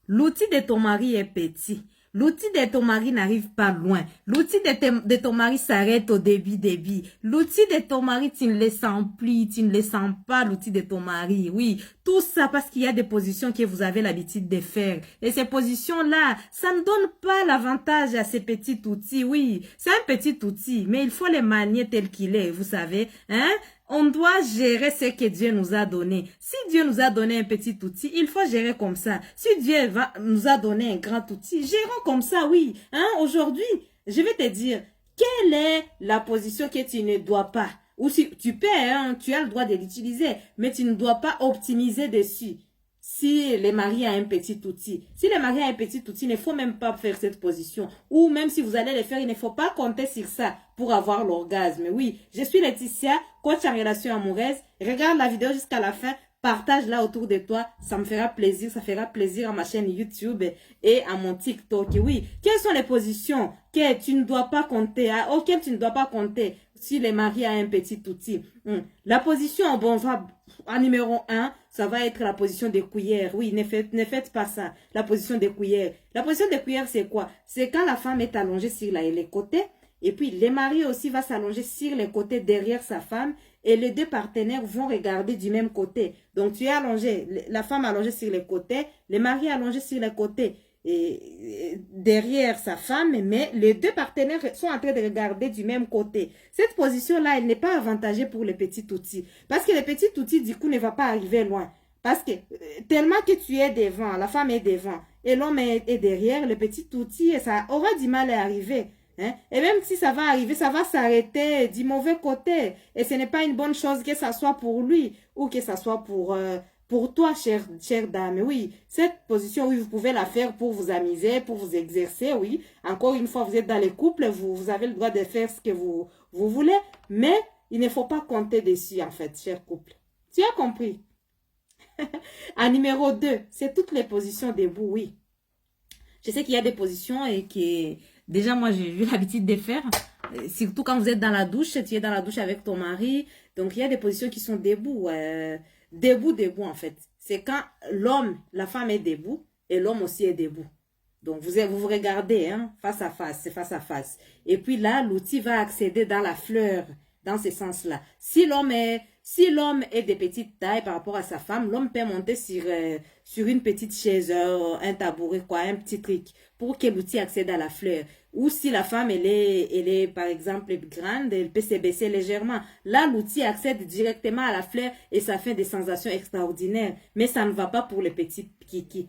L'outil de ton mari est petit. L'outil de ton mari n'arrive pas loin. L'outil de ton mari s'arrête au débit. L'outil de ton mari, tu ne le sens plus, tu ne le sens pas, l'outil de ton mari. Oui, tout ça parce qu'il y a des positions que vous avez l'habitude de faire. Et ces positions-là, ça ne donne pas l'avantage à ces petits outils. Oui, c'est un petit outil, mais il faut les manier tel qu'il est, vous savez. Hein? On doit gérer ce que Dieu nous a donné. Si Dieu nous a donné un petit outil, il faut gérer comme ça. Si Dieu nous a donné un grand outil, gérons comme ça, oui. Hein? Aujourd'hui, je vais te dire, quelle est la position que tu ne dois pas? Ou si tu peux, hein, tu as le droit de l'utiliser, mais tu ne dois pas optimiser dessus. Si le mari a un petit outil, si le mari a un petit outil, il ne faut même pas faire cette position. Ou même si vous allez le faire, il ne faut pas compter sur ça pour avoir l'orgasme. Oui, je suis Laetitia, coach en relation amoureuse. Regarde la vidéo jusqu'à la fin, partage-la autour de toi. Ça me fera plaisir, ça fera plaisir à ma chaîne YouTube et à mon TikTok. Oui, quelles sont les positions que tu ne dois pas compter, auxquelles tu ne dois pas compter si le mari a un petit outil? La position, bon, va en numéro 1, ça va être la position des cuillères. Oui, ne faites pas ça. La position des cuillères. La position des cuillères, c'est quoi? C'est quand la femme est allongée sur les côtés. Et puis, le mari aussi va s'allonger sur les côtés derrière sa femme. Et les deux partenaires vont regarder du même côté. Donc, tu es allongé, la femme allongée sur les côtés, le mari allongé sur les côtés. Et derrière sa femme, mais les deux partenaires sont en train de regarder du même côté. Cette position-là, elle n'est pas avantagée pour les petits outils. Parce que les petits outils, du coup, ne va pas arriver loin. Parce que tellement que tu es devant, la femme est devant, et l'homme est derrière, le petit outil, ça aura du mal à arriver. Hein? Et même si ça va arriver, ça va s'arrêter du mauvais côté. Et ce n'est pas une bonne chose que ça soit pour lui ou que ça soit pour toi, chère dame. Oui, cette position, oui, vous pouvez la faire pour vous amuser, pour vous exercer, oui. Encore une fois, vous êtes dans les couples, vous avez le droit de faire ce que vous voulez, mais il ne faut pas compter dessus, en fait, cher couple. Tu as compris? En numéro 2, c'est toutes les positions debout, oui. Je sais qu'il y a des positions et que déjà moi j'ai eu l'habitude de faire. Surtout quand vous êtes dans la douche, tu es dans la douche avec ton mari. Donc il y a des positions qui sont debout. Debout en fait. C'est quand l'homme, la femme est debout et l'homme aussi est debout. Donc vous regardez hein, face à face, c'est face à face. Et puis là, l'outil va accéder dans la fleur, dans ce sens-là. Si l'homme est de petite taille par rapport à sa femme, l'homme peut monter sur une petite chaise, un tabouret, quoi, un petit truc, pour que l'outil accède à la fleur. Ou si la femme, elle est par exemple grande, elle peut se baisser légèrement. Là, l'outil accède directement à la fleur et ça fait des sensations extraordinaires. Mais ça ne va pas pour les petits kiki.